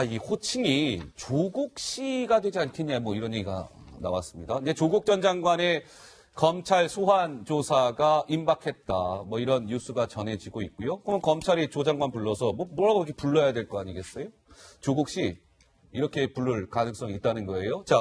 이 호칭이 조국 씨가 되지 않겠냐, 뭐 이런 얘기가 나왔습니다. 이제 조국 전 장관의 검찰 소환 조사가 임박했다, 뭐 이런 뉴스가 전해지고 있고요. 그럼 검찰이 조 장관 불러서 뭐라고 이렇게 불러야 될 거 아니겠어요? 조국 씨, 이렇게 부를 가능성이 있다는 거예요. 자,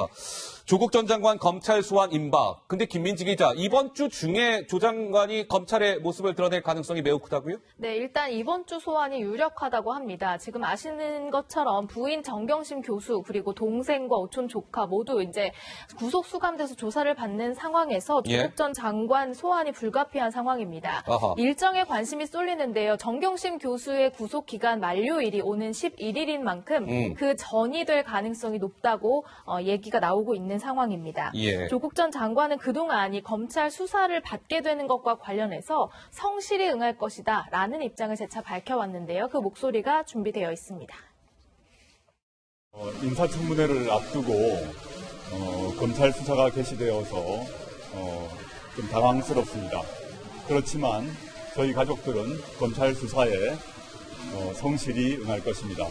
조국 전 장관 검찰 소환 임박. 근데 김민지 기자, 이번 주 중에 조 장관이 검찰의 모습을 드러낼 가능성이 매우 크다고요? 네, 일단 이번 주 소환이 유력하다고 합니다. 지금 아시는 것처럼 부인 정경심 교수 그리고 동생과 오촌 조카 모두 이제 구속 수감돼서 조사를 받는 상황에서 조국 전 장관 소환이 불가피한 상황입니다. 아하. 일정에 관심이 쏠리는데요. 정경심 교수의 구속 기간 만료일이 오는 11일인 만큼 그 전이 될 가능성이 높다고 얘기가 나오고 있는 상황입니다. 예. 조국 전 장관은 그동안 이 검찰 수사를 받게 되는 것과 관련해서 성실히 응할 것이다 라는 입장을 재차 밝혀왔는데요. 그 목소리가 준비되어 있습니다. 인사청문회를 앞두고 검찰 수사가 개시되어서 좀 당황스럽습니다. 그렇지만 저희 가족들은 검찰 수사에 성실히 응할 것입니다.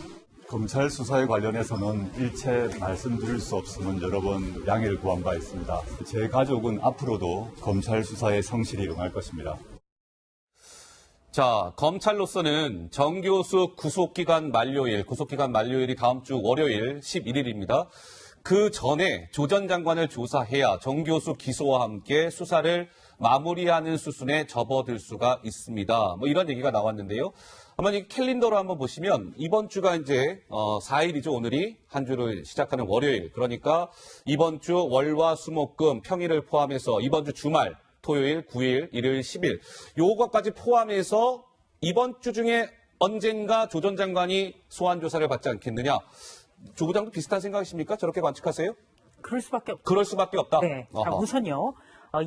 검찰 수사에 관련해서는 일체 말씀드릴 수 없음은 여러 번 양해를 구한 바 있습니다. 제 가족은 앞으로도 검찰 수사에 성실히 응할 것입니다. 자, 검찰로서는 정 교수 구속기간 만료일이 다음 주 월요일 11일입니다. 그 전에 조 전 장관을 조사해야 정 교수 기소와 함께 수사를 마무리하는 수순에 접어들 수가 있습니다. 뭐 이런 얘기가 나왔는데요. 한번 이 캘린더로 한번 보시면 이번 주가 이제 4일이죠. 오늘이 한 주를 시작하는 월요일. 그러니까 이번 주 월화 수목금 평일을 포함해서 이번 주 주말 토요일 9일, 일요일 10일 요것까지 포함해서 이번 주 중에 언젠가 조 전 장관이 소환 조사를 받지 않겠느냐. 조 부장도 비슷한 생각이십니까? 저렇게 관측하세요? 그럴 수밖에 없죠. 그럴 수밖에 없다. 네. 자, 우선요.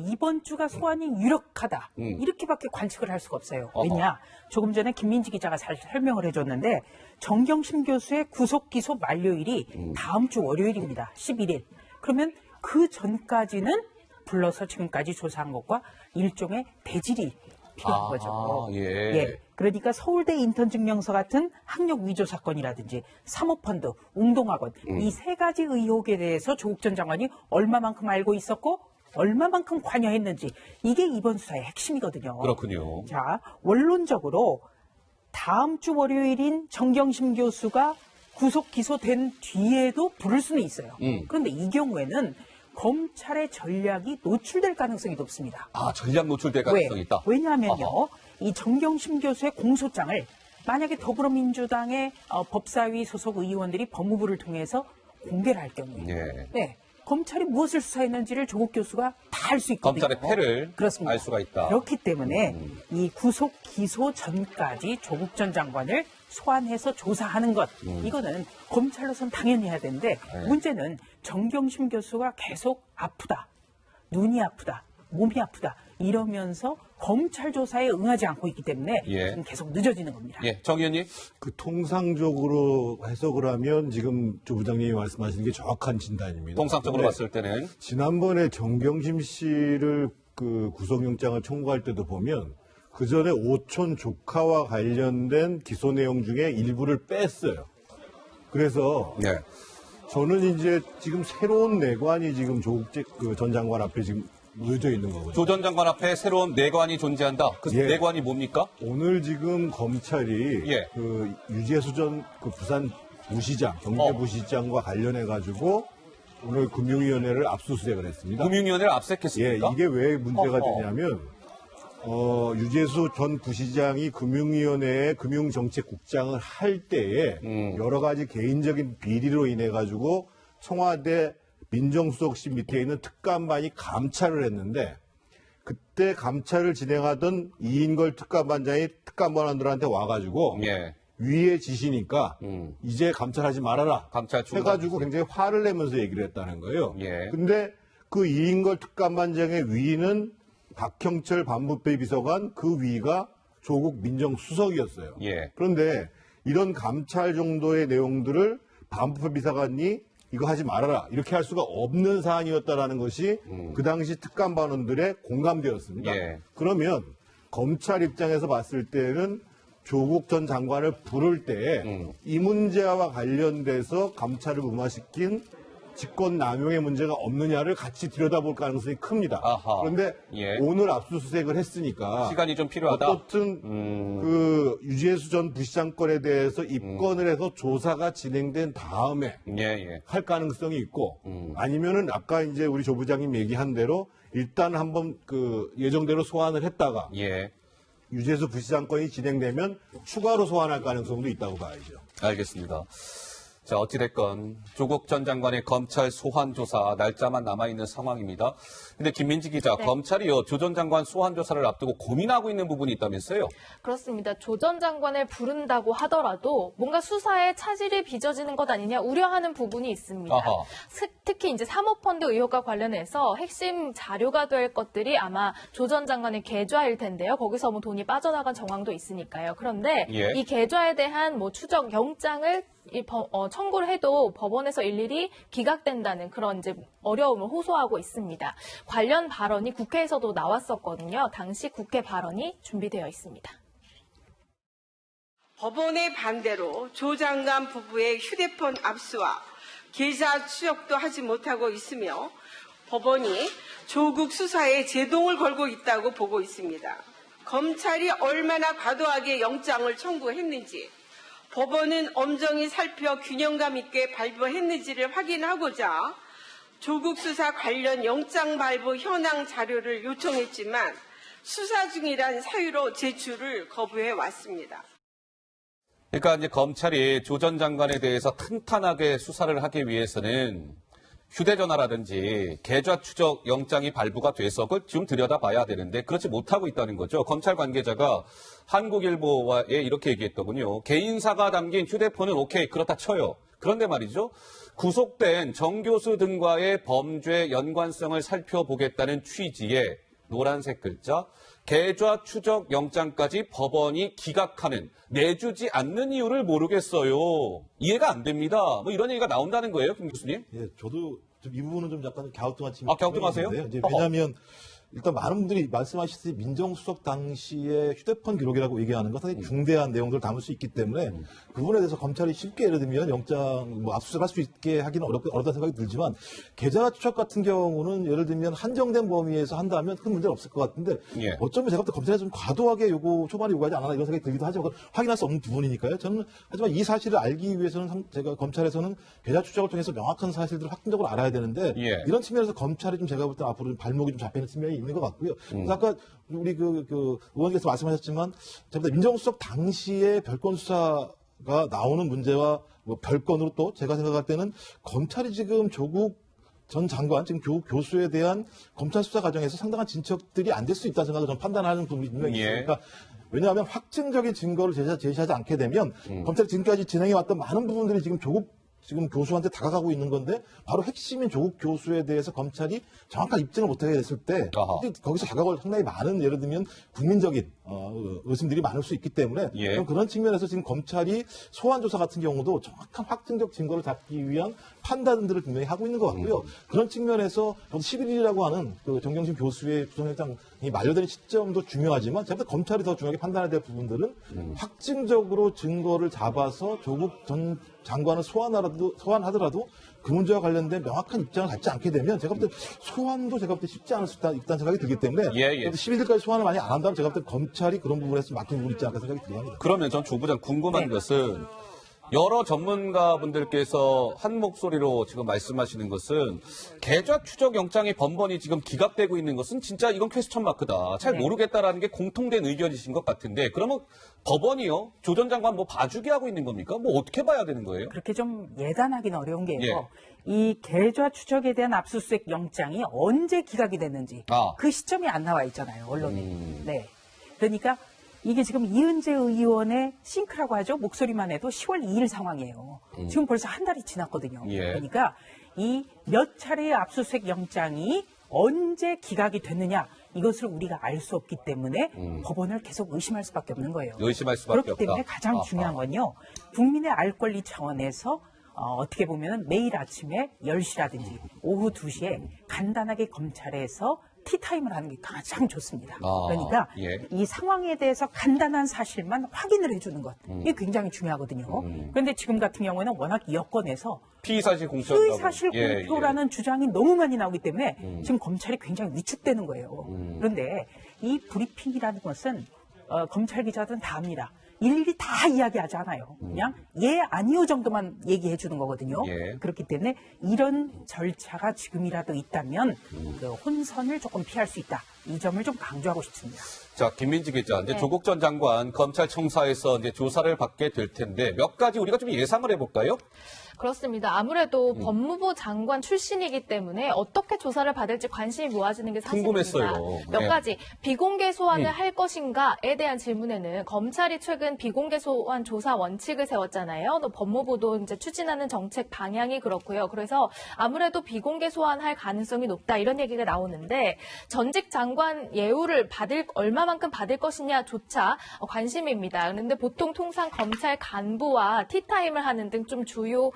이번 주가 소환이 유력하다. 이렇게밖에 관측을 할 수가 없어요. 왜냐? 조금 전에 김민지 기자가 잘 설명을 해줬는데 정경심 교수의 구속 기소 만료일이 다음 주 월요일입니다. 11일. 그러면 그 전까지는 불러서 지금까지 조사한 것과 일종의 배질이 필요한 거죠. 예. 그러니까 서울대 인턴 증명서 같은 학력 위조 사건이라든지 사모펀드, 웅동학원 이 세 가지 의혹에 대해서 조국 전 장관이 얼마만큼 알고 있었고 얼마만큼 관여했는지 이게 이번 수사의 핵심이거든요. 그렇군요. 자, 원론적으로 다음 주 월요일인 정경심 교수가 구속 기소된 뒤에도 부를 수는 있어요. 그런데 이 경우에는 검찰의 전략이 노출될 가능성이 높습니다. 전략 노출될 가능성이 있다. 왜냐하면요. 이 정경심 교수의 공소장을 만약에 더불어민주당의 법사위 소속 의원들이 법무부를 통해서 공개를 할 경우에 네, 검찰이 무엇을 수사했는지를 조국 교수가 다 알 수 있거든요. 검찰의 패를 그렇습니다. 알 수가 있다. 그렇기 때문에 이 구속 기소 전까지 조국 전 장관을 소환해서 조사하는 것 이거는 검찰로서는 당연히 해야 되는데 문제는 정경심 교수가 계속 아프다. 눈이 아프다. 몸이 아프다. 이러면서 검찰 조사에 응하지 않고 있기 때문에 지금 계속 늦어지는 겁니다. 정 의원님. 통상적으로 해석을 하면 지금 조 부장님이 말씀하시는 게 정확한 진단입니다. 통상적으로 봤을 때는 지난번에 정경심 씨를 그 구속영장을 청구할 때도 보면 그 전에 오촌 조카와 관련된 기소 내용 중에 일부를 뺐어요. 그래서 저는 이제 지금 새로운 내관이 지금 조국 전 장관 앞에 지금 놓여져 있는 거거든요. 조 전 장관 앞에 새로운 내관이 존재한다. 그 내관이 뭡니까? 오늘 지금 검찰이 그 유재수 전 그 부산 부시장, 경제부시장과 관련해 가지고 오늘 금융위원회를 압수수색을 했습니다. 금융위원회를 압수했습니까? 이게 왜 문제가 되냐면 유재수 전 부시장이 금융위원회의 금융정책국장을 할 때에 여러 가지 개인적인 비리로 인해 가지고 청와대 민정수석실 밑에 있는 특감반이 감찰을 했는데 그때 감찰을 진행하던 이인걸 특감반장이 특감반원들한테 와가지고 위에 지시니까 이제 감찰하지 말아라 해가지고 굉장히 화를 내면서 얘기를 했다는 거예요. 근데 그 이인걸 특감반장의 위는 박형철 반부패 비서관, 그 위가 조국 민정수석이었어요. 그런데 이런 감찰 정도의 내용들을 반부패 비서관이 이거 하지 말아라 이렇게 할 수가 없는 사안이었다라는 것이 그 당시 특감반원들의 공감대였습니다. 그러면 검찰 입장에서 봤을 때는 조국 전 장관을 부를 때 이 문제와 관련돼서 감찰을 무마시킨 직권 남용의 문제가 없느냐를 같이 들여다볼 가능성이 큽니다. 아하. 그런데 예. 오늘 압수수색을 했으니까 시간이 좀 필요하다. 어떻든 그 유재수 전 부시장 건에 대해서 입건을 해서 조사가 진행된 다음에 예, 예. 할 가능성이 있고 아니면은 아까 이제 우리 조 부장님 얘기한 대로 일단 한번 그 예정대로 소환을 했다가 예. 유재수 부시장 건이 진행되면 추가로 소환할 가능성도 있다고 봐야죠. 알겠습니다. 자, 어찌됐건 조국 전 장관의 검찰 소환 조사 날짜만 남아있는 상황입니다. 근데 김민지 기자, 네. 검찰이요, 조 전 장관 소환 조사를 앞두고 고민하고 있는 부분이 있다면서요? 그렇습니다. 조 전 장관을 부른다고 하더라도 뭔가 수사에 차질이 빚어지는 것 아니냐 우려하는 부분이 있습니다. 아하. 특히 이제 사모펀드 의혹과 관련해서 핵심 자료가 될 것들이 아마 조 전 장관의 계좌일 텐데요. 거기서 뭐 돈이 빠져나간 정황도 있으니까요. 그런데 예. 이 계좌에 대한 뭐 추적 영장을 청구를 해도 법원에서 일일이 기각된다는 그런 이제 어려움을 호소하고 있습니다. 관련 발언이 국회에서도 나왔었거든요. 당시 국회 발언이 준비되어 있습니다. 법원의 반대로 조 장관 부부의 휴대폰 압수와 계좌 추적도 하지 못하고 있으며 법원이 조국 수사에 제동을 걸고 있다고 보고 있습니다. 검찰이 얼마나 과도하게 영장을 청구했는지 법원은 엄정히 살펴 균형감 있게 발부했는지를 확인하고자 조국 수사 관련 영장 발부 현황 자료를 요청했지만 수사 중이란 사유로 제출을 거부해 왔습니다. 그러니까 이제 검찰이 조 전 장관에 대해서 탄탄하게 수사를 하기 위해서는 휴대전화라든지 계좌 추적 영장이 발부가 돼서 그걸 좀 들여다봐야 되는데 그렇지 못하고 있다는 거죠. 검찰 관계자가 한국일보에 이렇게 얘기했더군요. 개인사가 담긴 휴대폰은 오케이, 그렇다 쳐요. 그런데 말이죠. 구속된 정 교수 등과의 범죄 연관성을 살펴보겠다는 취지의 노란색 글자, 계좌 추적 영장까지 법원이 기각하는, 내주지 않는 이유를 모르겠어요. 이해가 안 됩니다. 뭐 이런 얘기가 나온다는 거예요, 김 교수님? 예, 저도 좀 이 부분은 좀 약간 갸우뚱한 아, 갸우뚱하세요? 이제 왜냐하면 일단 많은 분들이 말씀하셨듯이 민정수석 당시의 휴대폰 기록이라고 얘기하는 것은 상당히 중대한 내용들을 담을 수 있기 때문에 그 부분에 대해서 검찰이 쉽게 예를 들면 영장 압수수색할 수 있게 하기는 어렵다는 생각이 들지만 계좌 추적 같은 경우는 예를 들면 한정된 범위에서 한다면 큰 문제는 없을 것 같은데 예. 어쩌면 제가 볼 때 검찰이 좀 과도하게 초반에 요구하지 않았나 이런 생각이 들기도 하지만 그건 확인할 수 없는 부분이니까요. 저는 하지만 이 사실을 알기 위해서는 제가 검찰에서는 계좌 추적을 통해서 명확한 사실들을 확정적으로 알아야 되는데 예. 이런 측면에서 검찰이 좀 제가 볼 때 앞으로 좀 발목이 좀 잡히는 측면이 있는 것 같고요. 그래서 아까 우리 의원께서 말씀하셨지만 제가 볼 때 민정수석 당시에 별건 수사가 나오는 문제와 뭐 별건으로 또 제가 생각할 때는 검찰이 지금 조국 전 장관, 지금 교수에 대한 검찰 수사 과정에서 상당한 진척들이 안 될 수 있다는 생각을 저는 판단하는 부분이 분명히 있어요. 예. 그러니까 왜냐하면 확증적인 증거를 제시하지 않게 되면 검찰이 지금까지 진행해왔던 많은 부분들이 지금 교수한테 다가가고 있는 건데 바로 핵심인 조국 교수에 대해서 검찰이 정확한 입증을 못하게 됐을 때 아하. 거기서 다가올 상당히 많은 예를 들면 국민적인 의심들이 많을 수 있기 때문에 예. 그런 측면에서 지금 검찰이 소환 조사 같은 경우도 정확한 확증적 증거를 잡기 위한 판단들을 분명히 하고 있는 것 같고요. 그런 측면에서 11일이라고 하는 그 정경심 교수의 구속영장이 만료되는 시점도 중요하지만 제가 볼 때 검찰이 더 중요하게 판단해야 될 부분들은 확증적으로 증거를 잡아서 조국 전 장관을 소환하더라도 그 문제와 관련된 명확한 입장을 갖지 않게 되면 제가 볼 때 소환도 제가 볼 때 쉽지 않을 수 있다는 생각이 들기 때문에 예. 11일까지 소환을 많이 안 한다면 제가 볼 때 검찰이 그런 부분에서 막힌 부분이 있지 않을까 생각이 듭니다. 그러면 전 조 부장 궁금한 것은 여러 전문가분들께서 한 목소리로 지금 말씀하시는 것은 계좌 추적 영장이 번번이 지금 기각되고 있는 것은 진짜 이건 퀘스천 마크다. 잘 모르겠다라는 게 공통된 의견이신 것 같은데 그러면 법원이요? 조 전 장관 뭐 봐주게 하고 있는 겁니까? 뭐 어떻게 봐야 되는 거예요? 그렇게 좀 예단하기는 어려운 게요. 예. 이 계좌 추적에 대한 압수수색 영장이 언제 기각이 됐는지 아. 그 시점이 안 나와 있잖아요, 언론에. 네. 그러니까 이게 지금 이은재 의원의 싱크라고 하죠. 목소리만 해도 10월 2일 상황이에요. 지금 벌써 한 달이 지났거든요. 예. 그러니까 이 몇 차례의 압수수색 영장이 언제 기각이 됐느냐 이것을 우리가 알 수 없기 때문에 법원을 계속 의심할 수밖에 없는 거예요. 의심할 수밖에 그렇기 때문에 없다. 가장 아하. 중요한 건요. 국민의 알 권리 차원에서 어떻게 보면 매일 아침에 10시라든지 오후 2시에 간단하게 검찰에서 티타임을 하는 게 가장 좋습니다. 아, 그러니까 예. 이 상황에 대해서 간단한 사실만 확인을 해주는 것. 이게 굉장히 중요하거든요. 그런데 지금 같은 경우에는 워낙 여건에서 피의사실 공표. 피의사실 공표라는 주장이 너무 많이 나오기 때문에 지금 검찰이 굉장히 위축되는 거예요. 그런데 이 브리핑이라는 것은 검찰 기자들은 다 압니다. 일일이 다 이야기하지 않아요. 그냥 예, 아니요 정도만 얘기해 주는 거거든요. 예. 그렇기 때문에 이런 절차가 지금이라도 있다면 그 혼선을 조금 피할 수 있다. 이 점을 좀 강조하고 싶습니다. 자, 김민지 기자, 이제 네. 조국 전 장관 검찰청사에서 이제 조사를 받게 될 텐데 몇 가지 우리가 좀 예상을 해볼까요? 그렇습니다. 아무래도 법무부 장관 출신이기 때문에 어떻게 조사를 받을지 관심이 모아지는 게 사실입니다. 궁금했어요. 몇 네. 가지 비공개 소환을 할 것인가에 대한 질문에는 검찰이 최근 비공개 소환 조사 원칙을 세웠잖아요. 또 법무부도 이제 추진하는 정책 방향이 그렇고요. 그래서 아무래도 비공개 소환할 가능성이 높다 이런 얘기가 나오는데 전직 장관 예우를 얼마만큼 받을 것이냐조차 관심입니다. 그런데 보통 통상 검찰 간부와 티타임을 하는 등 좀 주요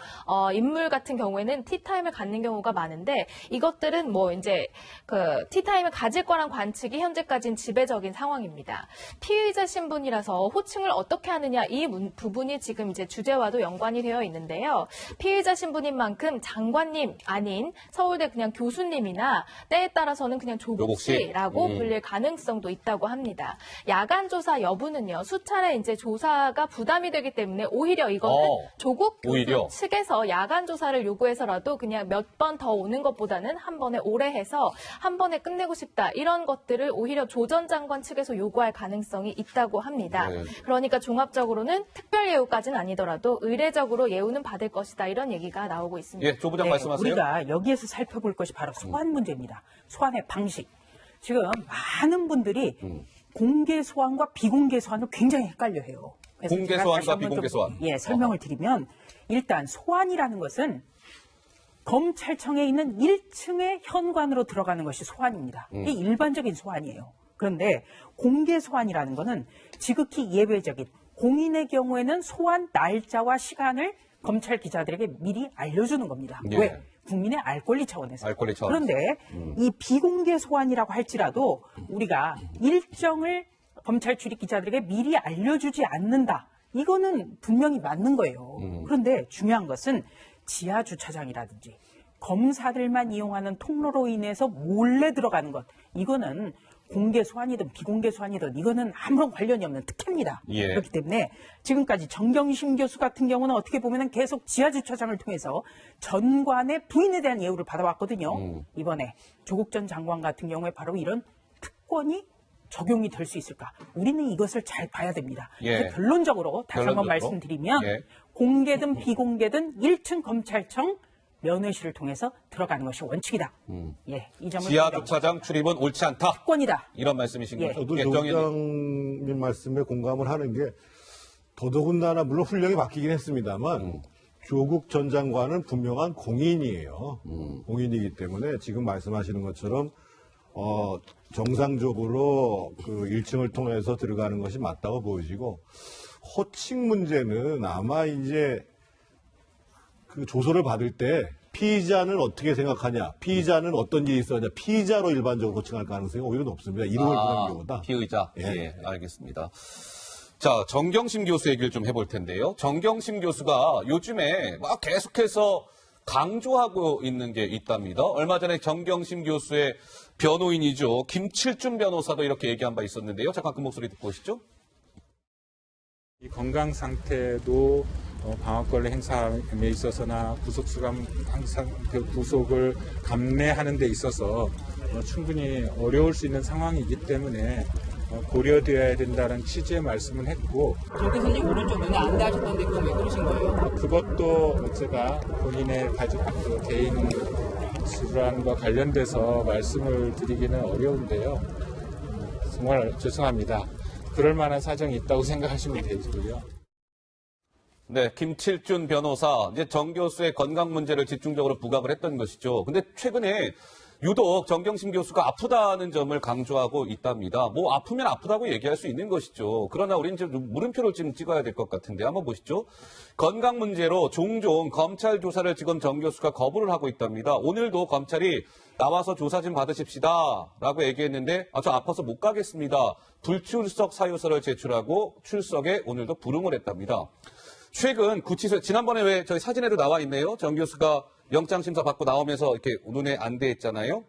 인물 같은 경우에는 티타임을 갖는 경우가 많은데 이것들은 뭐 이제 그 티타임을 가질 거란 관측이 현재까지는 지배적인 상황입니다. 피의자 신분이라서 호칭을 어떻게 하느냐 이 부분이 지금 이제 주제와도 연관이 되어 있는데요. 피의자 신분인 만큼 장관님 아닌 서울대 그냥 교수님이나 때에 따라서는 그냥 조국 씨라고 불릴 가능성도 있다고 합니다. 야간 조사 여부는요. 수차례 이제 조사가 부담이 되기 때문에 오히려 이거는 조국 교수 측에서 야간 조사를 요구해서라도 그냥 몇 번 더 오는 것보다는 한 번에 오래 해서 한 번에 끝내고 싶다. 이런 것들을 오히려 조 전 장관 측에서 요구할 가능성이 있다고 합니다. 네. 그러니까 종합적으로는 특별 예우까지는 아니더라도 의례적으로 예우는 받을 것이다. 이런 얘기가 나오고 있습니다. 예, 조 부장 말씀하세요. 우리가 여기에서 살펴볼 것이 바로 소환 문제입니다. 소환의 방식. 지금 많은 분들이 공개 소환과 비공개 소환을 굉장히 헷갈려해요. 그래서 공개 제가 소환과 다시 한번 비공개 좀, 소환. 예, 설명을 드리면 일단 소환이라는 것은 검찰청에 있는 1층의 현관으로 들어가는 것이 소환입니다. 이게 일반적인 소환이에요. 그런데 공개 소환이라는 것은 지극히 예외적인 공인의 경우에는 소환 날짜와 시간을 검찰 기자들에게 미리 알려주는 겁니다. 예. 왜? 국민의 알 권리 차원에서. 알 권리 차원에서. 그런데 이 비공개 소환이라고 할지라도 우리가 일정을 검찰 출입 기자들에게 미리 알려주지 않는다. 이거는 분명히 맞는 거예요. 그런데 중요한 것은 지하 주차장이라든지 검사들만 이용하는 통로로 인해서 몰래 들어가는 것. 이거는 공개 소환이든 비공개 소환이든 이거는 아무런 관련이 없는 특혜입니다. 예. 그렇기 때문에 지금까지 정경심 교수 같은 경우는 어떻게 보면 계속 지하 주차장을 통해서 전관의 부인에 대한 예우를 받아왔거든요. 이번에 조국 전 장관 같은 경우에 바로 이런 특권이 적용이 될 수 있을까? 우리는 이것을 잘 봐야 됩니다. 예. 그래서 결론적으로 다시 한번 결론적으로? 말씀드리면 예. 공개든 비공개든 1층 검찰청 면회실을 통해서 들어가는 것이 원칙이다. 예, 이 점을 지하 강조하고 주차장 출입은 옳지 않다. 특권이다. 이런 말씀이신 예. 거죠? 저도 예, 조 정의원님. 부장님 말씀에 공감을 하는 게 더더군다나 물론 훈령이 바뀌긴 했습니다만 조국 전 장관은 분명한 공인이에요. 공인이기 때문에 지금 말씀하시는 것처럼 정상적으로 그 1층을 통해서 들어가는 것이 맞다고 보여지고 호칭 문제는 아마 이제 그 조서를 받을 때 피의자는 어떻게 생각하냐, 피의자는 어떤 일이 있었냐, 피의자로 일반적으로 호칭할 가능성이 오히려 높습니다. 이름을 부르는 경우보다. 피의자. 예. 예, 알겠습니다. 자, 정경심 교수 얘기를 좀 해볼 텐데요. 정경심 교수가 요즘에 막 계속해서 강조하고 있는 게 있답니다. 얼마 전에 정경심 교수의 변호인이죠. 김칠준 변호사도 이렇게 얘기한 바 있었는데요. 잠깐 그 목소리 듣고 오시죠. 이 건강 상태도 방어권을 행사함에 있어서나 구속수감 항상 그 구속을 감내하는 데 있어서 충분히 어려울 수 있는 상황이기 때문에 고려되어야 된다는 취지의 말씀을 했고 조 교수님 오른쪽 눈에 안 닿으셨던데 그건 왜 그러신 거예요? 그것도 제가 본인의 개인 질환과 관련돼서 말씀을 드리기는 어려운데요. 정말 죄송합니다. 그럴 만한 사정이 있다고 생각하시면 되고요. 네, 김칠준 변호사, 이제 정 교수의 건강 문제를 집중적으로 부각을 했던 것이죠. 근데 최근에 유독 정경심 교수가 아프다는 점을 강조하고 있답니다. 뭐 아프면 아프다고 얘기할 수 있는 것이죠. 그러나 우리는 좀 물음표를 좀 찍어야 될 것 같은데 한번 보시죠. 건강 문제로 종종 검찰 조사를 지금 정 교수가 거부를 하고 있답니다. 오늘도 검찰이 나와서 조사 좀 받으십시다 라고 얘기했는데 저 아파서 못 가겠습니다. 불출석 사유서를 제출하고 출석에 오늘도 불응을 했답니다. 최근 구치소, 지난번에 왜 저희 사진에도 나와 있네요. 정 교수가 영장심사 받고 나오면서 이렇게 눈에 안대했잖아요.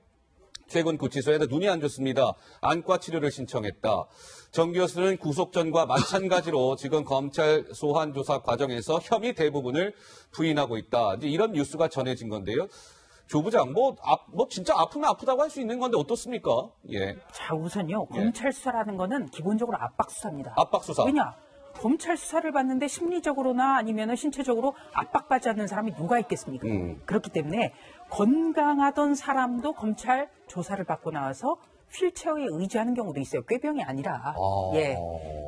최근 구치소에도 눈이 안 좋습니다. 안과 치료를 신청했다. 정 교수는 구속 전과 마찬가지로 지금 검찰 소환 조사 과정에서 혐의 대부분을 부인하고 있다. 이제 이런 뉴스가 전해진 건데요. 조 부장, 진짜 아프면 아프다고 할 수 있는 건데 어떻습니까? 예. 자, 우선요. 검찰 수사라는 거는 기본적으로 압박 수사입니다. 압박 수사. 왜냐? 검찰 수사를 받는데 심리적으로나 아니면 신체적으로 압박받지 않는 사람이 누가 있겠습니까? 그렇기 때문에 건강하던 사람도 검찰 조사를 받고 나와서 휠체어에 의지하는 경우도 있어요. 꾀병이 아니라. 예.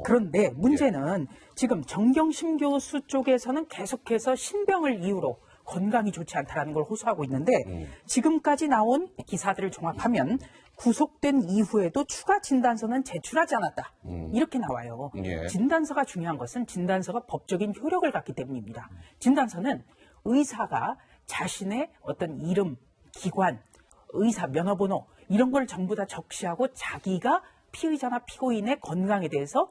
그런데 문제는 지금 정경심 교수 쪽에서는 계속해서 신병을 이유로 건강이 좋지 않다라는 걸 호소하고 있는데 지금까지 나온 기사들을 종합하면 구속된 이후에도 추가 진단서는 제출하지 않았다. 이렇게 나와요. 예. 진단서가 중요한 것은 진단서가 법적인 효력을 갖기 때문입니다. 진단서는 의사가 자신의 어떤 이름, 기관, 의사 면허번호 이런 걸 전부 다 적시하고 자기가 피의자나 피고인의 건강에 대해서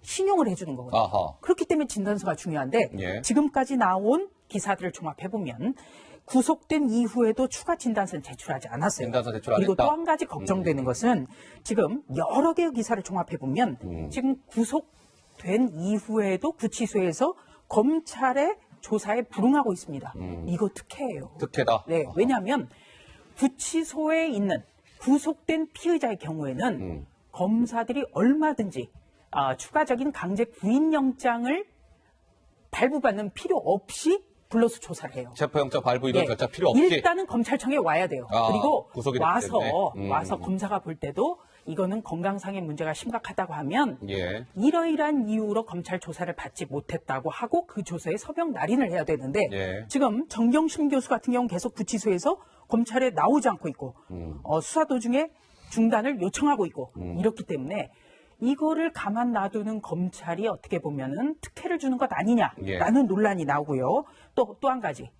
신용을 해주는 거거든요. 아하. 그렇기 때문에 진단서가 중요한데 예. 지금까지 나온 기사들을 종합해보면 구속된 이후에도 추가 진단서는 제출하지 않았어요. 진단서 제출 안 그리고 했다? 또 한 가지 걱정되는 것은 지금 여러 개의 기사를 종합해보면 지금 구속된 이후에도 구치소에서 검찰의 조사에 불응하고 있습니다. 이거 특혜예요. 특혜다. 네, 왜냐하면 구치소에 있는 구속된 피의자의 경우에는 검사들이 얼마든지 추가적인 강제 구인영장을 발부받는 필요 없이 불러서 조사를 해요. 체포영장 발부 이런 예. 절차 필요 없이. 일단은 검찰청에 와야 돼요. 그리고 구속이 됐기 때문에. 와서 검사가 볼 때도 이거는 건강상의 문제가 심각하다고 하면 예. 이러이러한 이유로 검찰 조사를 받지 못했다고 하고 그 조사에 서명 날인을 해야 되는데 예. 지금 정경심 교수 같은 경우는 계속 구치소에서 검찰에 나오지 않고 있고 수사 도중에 중단을 요청하고 있고 이렇기 때문에 이거를 가만 놔두는 검찰이 어떻게 보면은 특혜를 주는 것 아니냐라는 논란이 나오고요. 또 한 가지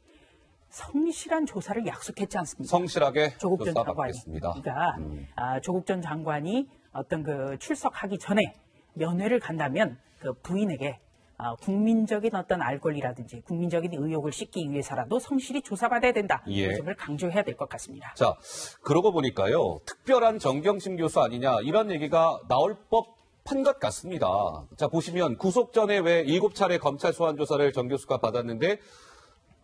성실한 조사를 약속했지 않습니까? 성실하게 조국 전 장관이. 조사받겠습니다. 그러니까 조국 전 장관이 어떤 그 출석하기 전에 면회를 간다면 그 부인에게 국민적인 어떤 알 권리라든지 국민적인 의혹을 씻기 위해서라도 성실히 조사받아야 된다. 예. 이 점을 강조해야 될 것 같습니다. 자, 그러고 보니까요. 특별한 정경심 교수 아니냐 이런 얘기가 나올 법한 것 같습니다. 자, 보시면 구속 전에 왜 7차례 검찰 소환 조사를 정 교수가 받았는데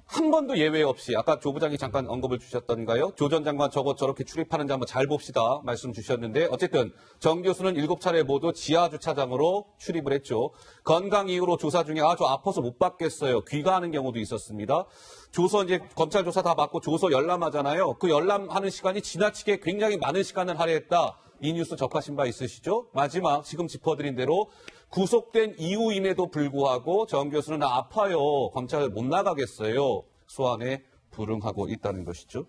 한 번도 예외 없이 아까 조 부장이 잠깐 언급을 주셨던가요? 조 전 장관 저렇게 출입하는지 한번 잘 봅시다 말씀 주셨는데 어쨌든 정 교수는 7차례 모두 지하 주차장으로 출입을 했죠. 건강 이유로 조사 중에 저 아파서 못 받겠어요. 귀가하는 경우도 있었습니다. 조서 이제 검찰 조사 다 받고 조서 열람하잖아요. 그 열람하는 시간이 지나치게 굉장히 많은 시간을 할애했다. 이 뉴스 접하신 바 있으시죠? 마지막 지금 짚어드린 대로 구속된 이후임에도 불구하고 정 교수는 아파요. 검찰 못 나가겠어요. 소환에 불응하고 있다는 것이죠.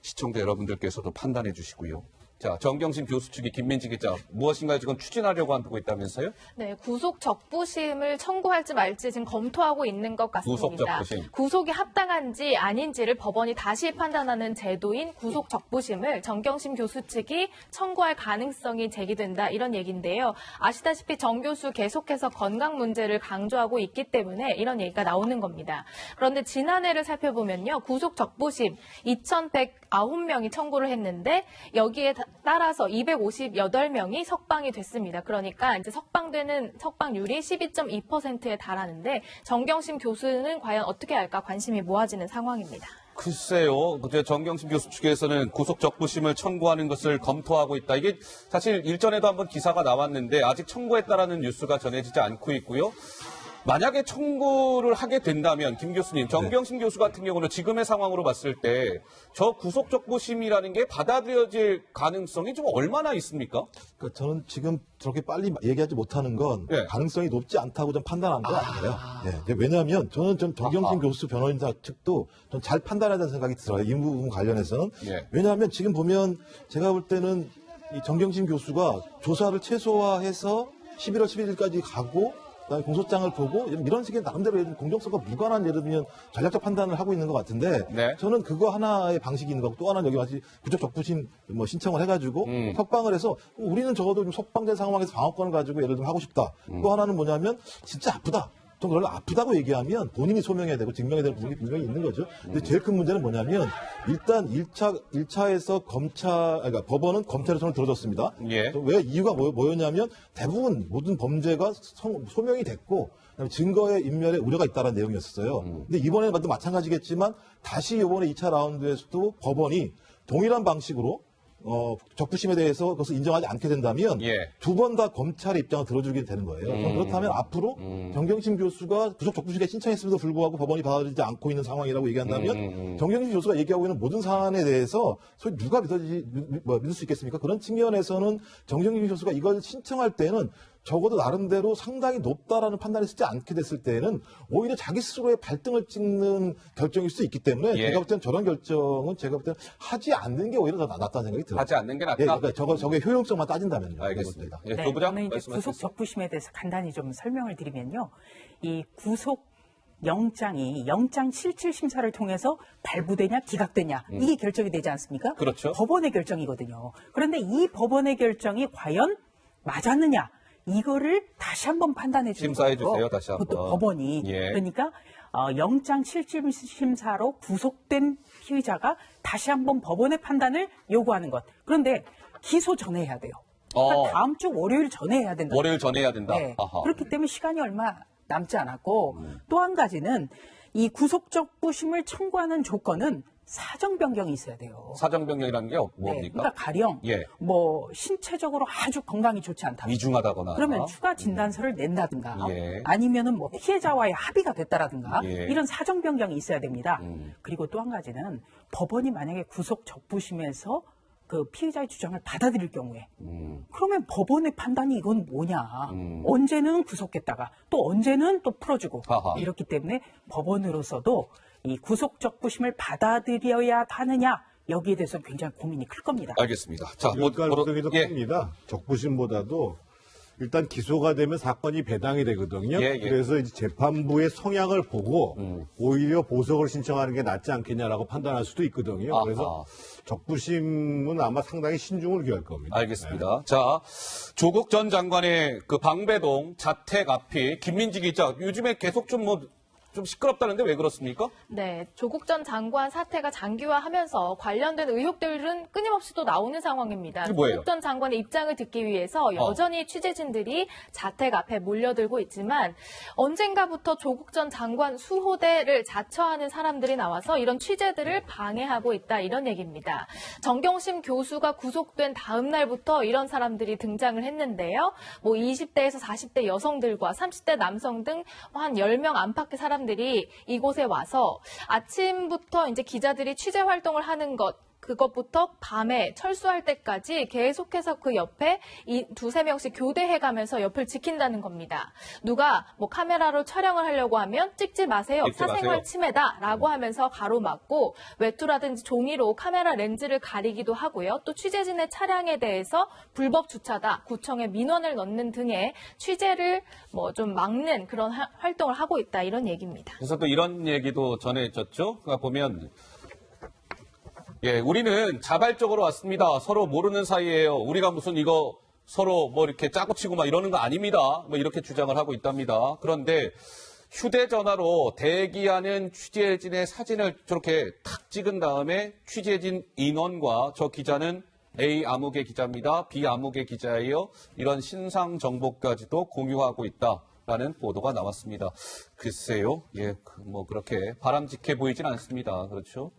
시청자 여러분들께서도 판단해 주시고요. 자, 정경심 교수 측이 김민지 기자 무엇인가를 지금 추진하려고 하고 있다면서요? 네, 구속 적부심을 청구할지 말지 지금 검토하고 있는 것 같습니다. 구속 적부심. 구속이 합당한지 아닌지를 법원이 다시 판단하는 제도인 구속 적부심을 정경심 교수 측이 청구할 가능성이 제기된다 이런 얘기인데요. 아시다시피 정 교수 계속해서 건강 문제를 강조하고 있기 때문에 이런 얘기가 나오는 겁니다. 그런데 지난해를 살펴보면요. 구속 적부심 2,109명이 청구를 했는데 여기에 따라서 258명이 석방이 됐습니다. 그러니까 이제 석방률이 12.2%에 달하는데 정경심 교수는 과연 어떻게 할까 관심이 모아지는 상황입니다. 글쎄요. 정경심 교수 측에서는 구속 적부심을 청구하는 것을 검토하고 있다. 이게 사실 일전에도 한번 기사가 나왔는데 아직 청구했다라는 뉴스가 전해지지 않고 있고요. 만약에 청구를 하게 된다면 김 교수님, 정경심 교수 같은 경우는 지금의 상황으로 봤을 때 저 구속적부심이라는 게 받아들여질 가능성이 좀 얼마나 있습니까? 그러니까 저는 지금 저렇게 빨리 얘기하지 못하는 건 예. 가능성이 높지 않다고 좀 판단한 거 아니에요. 예. 왜냐하면 저는 정경심 교수 변호인사 측도 좀 잘 판단해야 된다는 생각이 들어요. 이 부분 관련해서는. 예. 왜냐하면 지금 보면 제가 볼 때는 이 정경심 교수가 조사를 최소화해서 11월 11일까지 가고 그다음에 공소장을 보고 이런 식의 나름대로 공정성과 무관한 예를 들면 전략적 판단을 하고 있는 것 같은데 네. 저는 그거 하나의 방식이 있는 거고 또 하나는 여기 마치 구속적부심 신청을 해가지고 석방을 해서 우리는 적어도 좀 석방된 상황에서 방어권을 가지고 예를 들면 하고 싶다. 또 하나는 뭐냐면 진짜 아프다. 좀 그걸 아프다고 얘기하면 본인이 소명해야 되고 증명해야 되는 부분이 분명히 있는 거죠. 근데 제일 큰 문제는 뭐냐면 일단 1차에서 그러니까 법원은 검찰의 손을 들어줬습니다. 예. 왜 이유가 뭐였냐면 대부분 모든 범죄가 소명이 됐고 그다음에 증거의 인멸에 우려가 있다는 내용이었어요. 근데 이번에도 마찬가지겠지만 다시 이번에 2차 라운드에서도 법원이 동일한 방식으로 적부심에 대해서 그것을 인정하지 않게 된다면 예. 두 번 다 검찰의 입장을 들어주게 되는 거예요. 그럼 그렇다면 앞으로 정경심 교수가 구속 적부심에 신청했음에도 불구하고 법원이 받아들이지 않고 있는 상황이라고 얘기한다면 정경심 교수가 얘기하고 있는 모든 사안에 대해서 소위 누가 믿을 수 있겠습니까? 그런 측면에서는 정경심 교수가 이걸 신청할 때는 적어도 나름대로 상당히 높다라는 판단을 쓰지 않게 됐을 때는 오히려 자기 스스로의 발등을 찍는 결정일 수 있기 때문에 예. 제가 볼 때는 저런 결정은 제가 볼 때는 하지 않는 게 오히려 더 낫다는 생각이 들어요. 하지 않는 게 낫다. 예, 그러니까 저게 효용성만 따진다면요. 알겠습니다. 예, 네, 교부장 저는 이제 말씀하세요. 구속 적부심에 대해서 간단히 좀 설명을 드리면요. 이 구속 영장이 영장 실질 심사를 통해서 발부되냐 기각되냐 이게 결정이 되지 않습니까? 그렇죠. 법원의 결정이거든요. 그런데 이 법원의 결정이 과연 맞았느냐 이거를 다시 한번 판단해 주는 심사해 거예요. 주세요, 다시 한번. 그것도 법원이. 예. 그러니까 영장 실질 심사로 구속된 피의자가 다시 한번 법원의 판단을 요구하는 것. 그런데 기소 전에 해야 돼요. 그러니까 다음 주 월요일 전에 해야 된다. 월요일 전에 해야 된다. 네. 아하. 그렇기 때문에 시간이 얼마 남지 않았고 또 한 가지는 이 구속적부심을 청구하는 조건은 사정 변경이 있어야 돼요. 사정 변경이라는 게 네, 뭡니까? 그러니까 가령 예. 뭐 신체적으로 아주 건강이 좋지 않다. 위중하다거나. 그러면 추가 진단서를 낸다든가 예. 아니면은 뭐 피해자와의 합의가 됐다라든가 예. 이런 사정 변경이 있어야 됩니다. 음. 그리고 또 한 가지는 법원이 만약에 구속 적부심에서 그 피해자의 주장을 받아들일 경우에 그러면 법원의 판단이 이건 뭐냐. 언제는 구속했다가 또 언제는 또 풀어주고 아하. 이렇기 때문에 법원으로서도 이 구속 적부심을 받아들여야 하느냐 여기에 대해서 굉장히 고민이 클 겁니다. 알겠습니다. 자, 그럴 가능성이 더 예. 큽니다. 적부심보다도 일단 기소가 되면 사건이 배당이 되거든요. 예, 예. 그래서 이제 재판부의 성향을 보고 오히려 보석을 신청하는 게 낫지 않겠냐라고 판단할 수도 있거든요. 아하. 그래서 적부심은 아마 상당히 신중을 기할 겁니다. 알겠습니다. 자, 조국 전 장관의 그 방배동 자택 앞이 김민지 기자 요즘에 계속 좀 시끄럽다는데 왜 그렇습니까? 네, 조국 전 장관 사태가 장기화하면서 관련된 의혹들은 끊임없이 또 나오는 상황입니다. 이게 뭐예요? 조국 전 장관의 입장을 듣기 위해서 여전히 취재진들이 자택 앞에 몰려들고 있지만 언젠가부터 조국 전 장관 수호대를 자처하는 사람들이 나와서 이런 취재들을 방해하고 있다 이런 얘기입니다. 정경심 교수가 구속된 다음 날부터 이런 사람들이 등장을 했는데요. 뭐 20대에서 40대 여성들과 30대 남성 등 한 10명 안팎의 사람들이 이곳에 와서 아침부터 이제 기자들이 취재 활동을 하는 그것부터 밤에 철수할 때까지 계속해서 그 옆에 이 두세 명씩 교대해가면서 옆을 지킨다는 겁니다. 누가 뭐 카메라로 촬영을 하려고 하면 찍지 마세요. 찍지 마세요. 사생활 침해다라고 하면서 가로막고 외투라든지 종이로 카메라 렌즈를 가리기도 하고요. 또 취재진의 차량에 대해서 불법 주차다, 구청에 민원을 넣는 등의 취재를 뭐 좀 막는 그런 활동을 하고 있다 이런 얘기입니다. 그래서 또 이런 얘기도 전해졌죠. 그러니까 보면 예, 우리는 자발적으로 왔습니다. 서로 모르는 사이예요. 우리가 무슨 이거 서로 뭐 이렇게 짜고 치고 막 이러는 거 아닙니다. 뭐 이렇게 주장을 하고 있답니다. 그런데 휴대전화로 대기하는 취재진의 사진을 저렇게 탁 찍은 다음에 취재진 인원과 저 기자는 A 암흑의 기자입니다. B 암흑의 기자예요. 이런 신상 정보까지도 공유하고 있다라는 보도가 나왔습니다. 글쎄요. 예, 뭐 그렇게 바람직해 보이진 않습니다. 그렇죠?